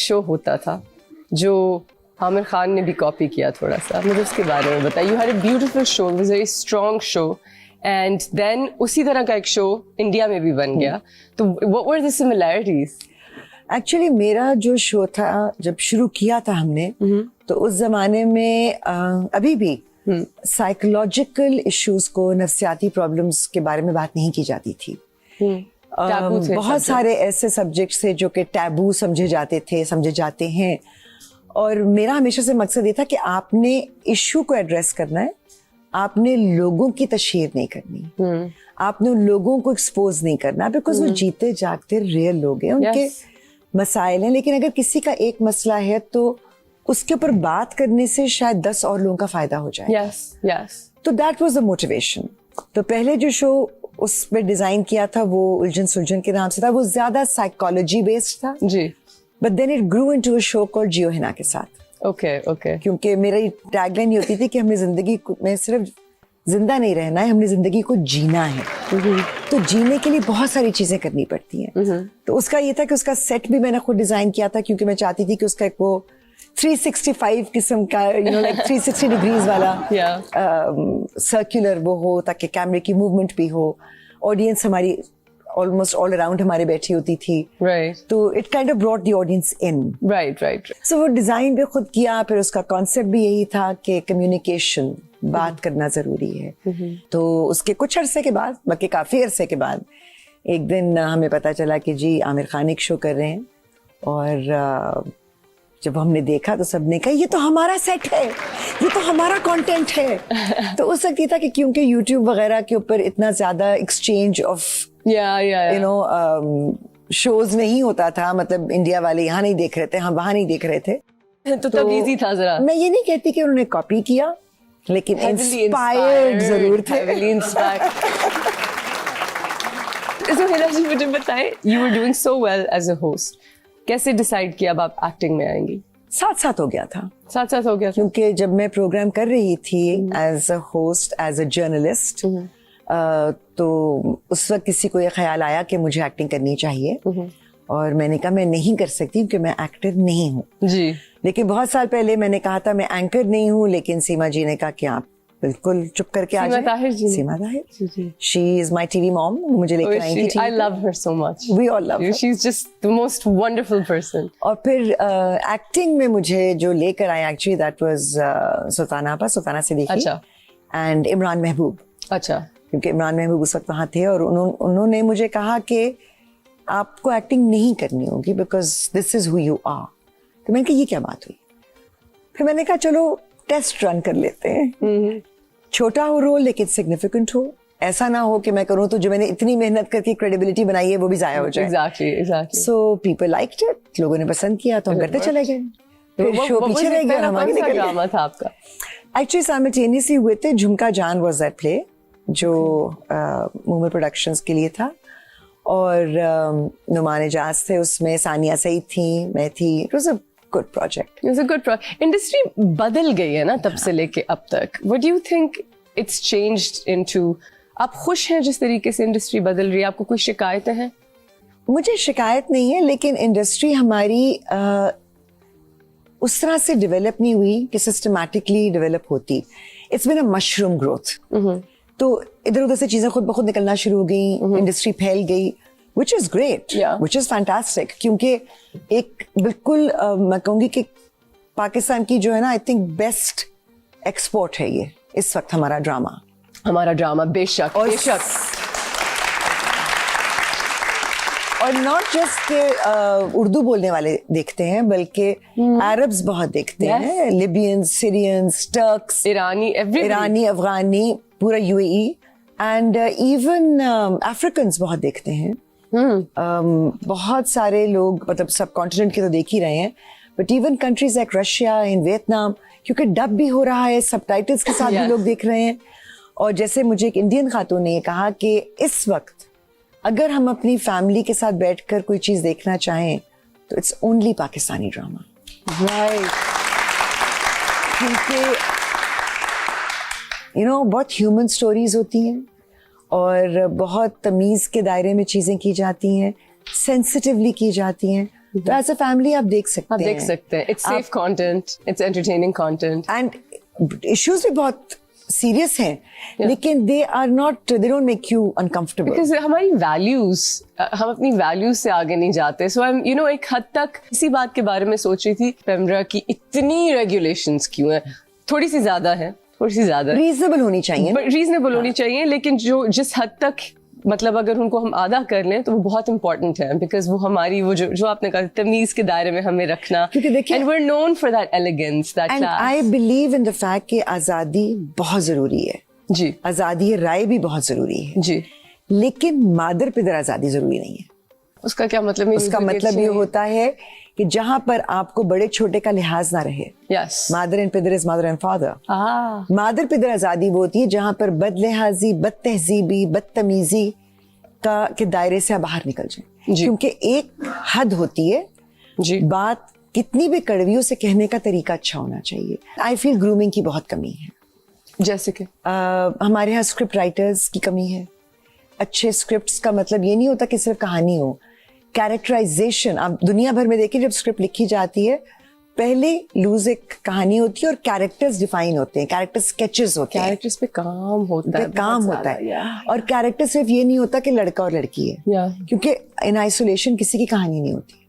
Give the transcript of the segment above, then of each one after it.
Show होता था जो आमिर खान ने भी कॉपी किया थोड़ा सा, मुझे उसके बारे में बताइए। You had a beautiful show, it was a very strong show, and then उसी तरह का एक शो इंडिया में भी बन गया, तो what were the similarities? Actually मेरा जो शो था जब शुरू किया था हमने, तो उस जमाने में अभी भी साइकोलॉजिकल इश्यूज को, नफ्सियाती प्रॉब्लम्स के बारे में बात नहीं की जाती थी। बहुत सारे ऐसे सब्जेक्ट्स थे जो कि टैबू समझे जाते हैं, और मेरा हमेशा से मकसद ये था कि आपने इश्यू को एड्रेस करना है, आपने लोगों की तशहीर नहीं करनी, आपने लोगों को एक्सपोज नहीं करना, बिकॉज वो जीते जागते रियल लोग हैं, उनके मसाइल हैं। लेकिन अगर किसी का एक मसला है तो उसके ऊपर बात करने से शायद 10 और लोगों का फायदा हो जाए। तो दैट वाज द मोटिवेशन। तो पहले जो शो उस पे डिजाइन किया था वो उलझन सुलझन के नाम से था, वो ज्यादा साइकोलॉजी बेस्ड था जी, but then it grew into a show called Jiyo Hina के साथ। ओके क्योंकि मेरी टैगलाइन ये होती थी कि हमने जिंदगी में सिर्फ जिंदा नहीं रहना है, हमने जिंदगी को जीना है। तो जीने के लिए बहुत सारी चीजें करनी पड़ती हैं। तो उसका ये था कि उसका सेट भी मैंने खुद डिजाइन किया था, क्योंकि मैं चाहती थी कि उसका एक वो 365 किस्म का, लाइक 360 डिग्रीज वाला सर्कुलर वो हो, ताकि कैमरे की मूवमेंट भी हो, ऑडियंस हमारी ऑलमोस्ट ऑल अराउंड हमारे बैठी होती थी, तो it kind of brought the audience in. Right so वो डिजाइन भी खुद किया, फिर उसका कॉन्सेप्ट भी यही था कि कम्युनिकेशन, बात करना जरूरी है। तो उसके कुछ अरसे के बाद, बल्कि काफी अरसे के बाद, एक दिन हमें पता चला कि जी आमिर खान एक शो कर रहे हैं, और जब हमने देखा तो सबने कहा ये तो हमारा सेट है, ये तो हमारा कंटेंट है। तो उस वक्त ये था कि क्योंकि यूट्यूब वगैरह के ऊपर इतना ज्यादा exchange of you know shows नहीं होता था, मतलब इंडिया वाले यहाँ नहीं देख रहे थे, हम वहाँ नहीं देख रहे थे, तो तब इजी था जरा। मैं ये नहीं कहती कि उन्होंने कॉपी किया, लेकिन इंस्पायर्ड जरूर थे। So हिना जी मुझे बताएं, you were doing so well as a host, कैसे डिसाइड किया अब आप एक्टिंग में आएंगी? साथ हो गया था, क्योंकि जब मैं प्रोग्राम कर रही थी as a host, as a journalist, तो उस वक्त किसी को ये ख्याल आया कि मुझे एक्टिंग करनी चाहिए, और मैंने कहा मैं नहीं कर सकती क्योंकि मैं एक्टर नहीं हूँ जी। लेकिन बहुत साल पहले मैंने कहा था मैं एंकर नहीं हूँ, लेकिन सीमा जी ने कहा कि आप बिल्कुल चुप करके आ जाए। Seema Tahir, she is my TV mom, मुझे लेकर आई थी। I love her so much, we all love her, she is just the most wonderful person. और फिर एक्टिंग में मुझे जो लेकर आए, actually that was Sultana Siddiqui and Imran Mahboob. अच्छा, क्योंकि इमरान महबूब उस वक्त वहाँ थे, और उन्होंने मुझे कहा कि आपको एक्टिंग नहीं करनी होगी because this is who you are. तो मैंने कहा ये क्या बात हुई? फिर मैंने कहा चलो टेस्ट रन कर लेते हैं, छोटा हो रोल लेकिन सिग्निफिकेंट हो, ऐसा ना हो कि मैं करूं तो जो मैंने इतनी मेहनत करके क्रेडिबिलिटी बनाई है वो भी जाया हो जाए। Exactly so people liked it, लोगों ने पसंद किया, तो हम करते चले गए। फिर शो पीछे रह गया, हम आगे निकल गए। ड्रामा था आपका? एक्चुअली साइमल्टेनियसली हुए थे। झुमका जान वाज दैट प्ले जो मूवमेंट प्रोडक्शंस के लिए था, और नुमान एजाज थे उसमें, सानिया सईद थी, मैं थी। It was a good project. It's a good project. Industry बदल गई है ना तब से लेके अब तक। What do you think it's changed into? आप खुश हैं जिस तरीके से इंडस्ट्री बदल रही है? आपको कोई शिकायतें हैं? मुझे शिकायत नहीं है, लेकिन इंडस्ट्री हमारी उस तरह से डेवलप नहीं हुई कि सिस्टमैटिकली डेवलप होती। It's been a mushroom growth. तो इधर उधर से चीजें खुद ब खुद निकलना शुरू हो गई, इंडस्ट्री फैल गई, which is great, which is fantastic, क्योंकि एक बिल्कुल मैं कहूँगी कि पाकिस्तान की जो है ना, आई थिंक बेस्ट एक्सपोर्ट है ये इस वक्त हमारा ड्रामा। बेशक और नॉट जस्ट के उर्दू बोलने वाले देखते हैं, बल्कि अरब्स बहुत देखते हैं, लिबियंस, सीरियंस, टर्क्स, ईरानी, अफगानी, पूरा यूएई, एंड इवन अफ्रीकन्स बहुत देखते हैं। बहुत सारे लोग, मतलब सब कॉन्टिनेंट के तो देख ही रहे हैं, but even countries like Russia, in Vietnam, क्योंकि डब भी हो रहा है, सबटाइटल्स के साथ भी लोग देख रहे हैं। और जैसे मुझे एक इंडियन खातून ने कहा कि इस वक्त अगर हम अपनी फैमिली के साथ बैठकर कोई चीज देखना चाहें तो it's only Pakistani drama. Right, क्योंकि बहुत ह्यूमन स्टोरीज होती हैं और बहुत तमीज के दायरे में चीजें की जाती हैं, सेंसिटिवली की जाती हैं, तो एज अ फैमिली आप देख सकते आप हैं। देख सकते हैं, it's safe content, it's entertaining content. And issues भी बहुत सीरियस हैं, लेकिन they don't make you uncomfortable. Because हमारी वैल्यूज, हम अपनी वैल्यूज से आगे नहीं जाते। सो आई एम एक हद तक इसी बात के बारे में सोच रही थी, पेमरा की इतनी रेगुलेशंस क्यों है? थोड़ी सी ज्यादा है, रीजनेबल होनी चाहिए, बट रीजनेबल होनी चाहिए, लेकिन जो जिस हद तक, मतलब अगर उनको हम आधा कर लें तो वो बहुत इंपॉर्टेंट है, बिकॉज वो हमारी वो जो आपने कहा तमीज के दायरे में हमें रखना, क्योंकि देखिए, and we are known for that elegance, that and class. I believe in the fact कि आजादी बहुत जरूरी है जी, आजादी राय भी बहुत जरूरी है जी। लेकिन मादर पिदर आजादी जरूरी नहीं है। उसका क्या मतलब? उसका मतलब ये होता है कि जहां पर आपको बड़े छोटे का लिहाज ना रहे। यस, मादर एंड पिदर इज मदर एंड फादर। मादर पिदर आजादी वो होती है जहां पर बदलिहाजी, बदतहजीबी, बदतमीजी के दायरे से आप बाहर निकल जाएं, क्योंकि एक हद होती है जी। बात कितनी भी कड़वी, उसे कहने का तरीका अच्छा होना चाहिए। आई फील ग्रूमिंग की बहुत कमी है, जैसे कि हमारे यहाँ स्क्रिप्ट राइटर्स की कमी है। अच्छे स्क्रिप्ट्स का मतलब ये नहीं होता कि सिर्फ कहानी हो, कैरेक्टराइजेशन। आप दुनिया भर में देखिए, जब स्क्रिप्ट लिखी जाती है पहले लूज एक कहानी होती है और कैरेक्टर्स डिफाइन होते हैं, कैरेक्टर स्केचेस होते हैं, कैरेक्टर्स पे काम होता है, काम होता है। और कैरेक्टर सिर्फ ये नहीं होता कि लड़का और लड़की है, क्योंकि इन आइसोलेशन किसी की कहानी नहीं होती।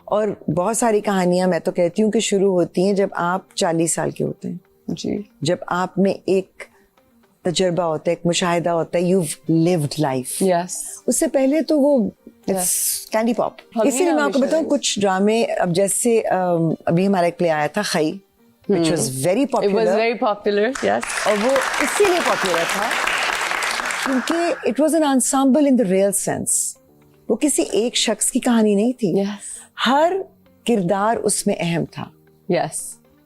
और बहुत सारी कहानियां मैं तो कहती हूँ कि शुरू होती हैं जब आप 40 साल के होते हैं जी, जब आप में एक तजर्बा होता है, एक मुशाहिदा होता है, you've lived life। यस, उससे पहले तो वो कैंडी पॉप। इसीलिए मैं आपको बताऊं, कुछ ड्रामे, अब जैसे अभी हमारा एक प्ले आया था खई, which was very it was popular, very popular, yes। और वो इसीलिए पॉपुलर था क्योंकि it was an ensemble in the real sense। वो किसी एक शख्स की कहानी नहीं थी, yes, हर किरदार उसमें अहम था, yes।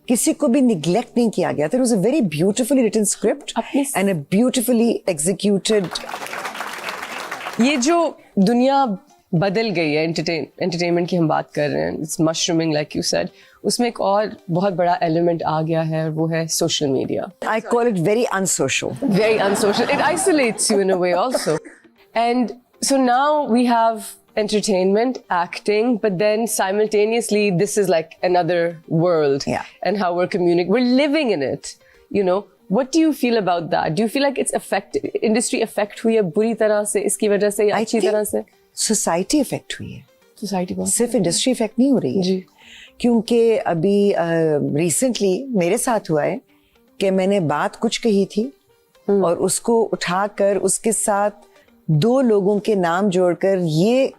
किसी को भी निग्लेक्ट नहीं किया गया था। It was a very beautifully written script and a beautifully executed। ये जो दुनिया बदल गई है, एंटरटेनमेंट की हम बात कर रहे हैं, it's mushrooming like you said, उसमें एक और बहुत बड़ा एलिमेंट आ गया है और वो है social media. I call it very unsocial। Very unsocial. It isolates you in a way also. And so now we have entertainment, acting, but then simultaneously this is like another world. Yeah. And how we're communicating. We're living in it, you know. What do you feel about that? Do you feel like it's industry affect हुई है बुरी तरह से इसकी वजह से या अच्छी तरह से? सोसाइटी इफेक्ट हुई है, सोसाइटी बहुत, सिर्फ इंडस्ट्री इफेक्ट नहीं हो रही है जी। क्योंकि अभी रिसेंटली मेरे साथ हुआ है कि मैंने बात कुछ कही थी और उसको उठाकर उसके साथ 2 लोगों के नाम जोड़कर ये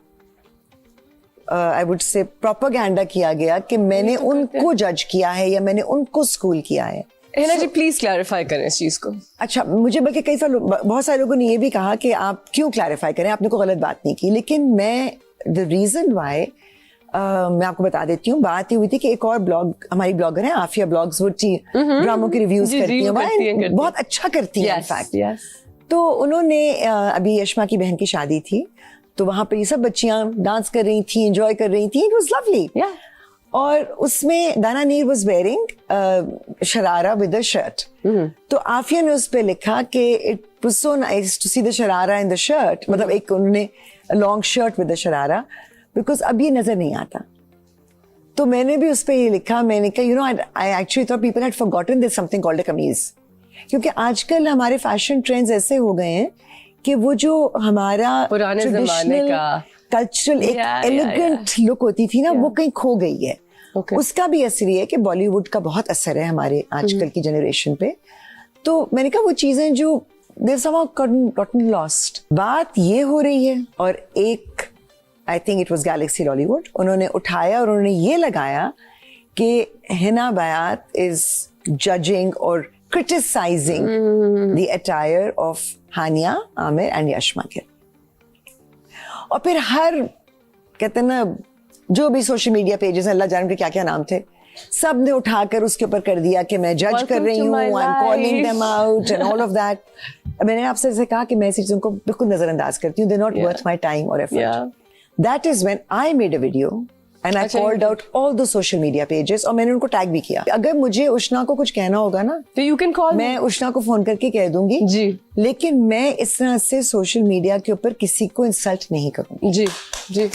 आई वुड से प्रोपेगेंडा किया गया कि मैंने उनको जज किया है या मैंने उनको स्कूल किया है। हिना जी प्लीज क्लैरिफाई करें इस चीज को। अच्छा, मुझे बल्कि बहुत सारे लोगों ने ये भी कहा कि आप क्यों क्लैरिफाई करें, आपने कोई गलत बात नहीं की, लेकिन मैं द रीजन वाई मैं आपको बता देती हूँ। बात ये हुई थी कि एक और ब्लॉग, हमारी ब्लॉगर है आफिया ब्लॉग्स, वो ड्रामों के रिव्यूज करती हैं, बहुत अच्छा करती हैं इनफैक्ट। तो उन्होंने अभी यशमा की बहन की शादी थी, तो वहां पे ये सब बच्चियां डांस कर रही थी, एंजॉय कर रही थी, इट वाज लवली। और उसमें Dananeer was wearing sharara with a shirt. तो आफिया ने उस पे लिखा कि it was so nice to see the sharara in the shirt, मतलब एक उन्होंने long shirt with the sharara, because अब ये नजर नहीं आता। तो मैंने भी उस पे ये लिखा, मैंने कहा you know I actually thought people had forgotten there something called a kameez, क्योंकि आजकल हमारे फैशन ट्रेंड्स ऐसे हो गए हैं कि वो जो हमारा पुराने जमाने का कल्चरल एक एलिगेंट लुक होती थी ना, वो कहीं खो गई है। उसका भी असर है कि बॉलीवुड का बहुत असर है हमारे आजकल की जनरेशन पे। तो मैंने कहा वो चीजें जो they've somehow gotten lost। बात ये हो रही है, और एक I think it was Galaxy Lollywood, उन्होंने उठाया और उन्होंने ये लगाया कि हिना बयात इज जजिंग और criticizing the attire of Hania, Aamir and Yashma Gill. और फिर हर कहते हैं ना, जो भी सोशल मीडिया पेजेस, अल्लाह जाने के क्या क्या नाम थे, सब ने उठाकर उसके ऊपर कर दिया कि मैं जज कर रही हूँ, I am calling them out and all of that. मैंने आपसे जैसे कहा कि मैं इस चीजों को बिल्कुल नजरअंदाज करती हूँ, they not worth my time और effort. That is when I made a video and I called out all the social media pages, और मैंने उनको टैग भी किया। अगर मुझे उष्णा को कुछ कहना होगा ना, तो यू कैन कॉल, मैं उष्णा को फोन करके कह दूंगी जी, लेकिन मैं इस तरह से सोशल मीडिया के ऊपर किसी को इंसल्ट नहीं करूंगी। जी जी।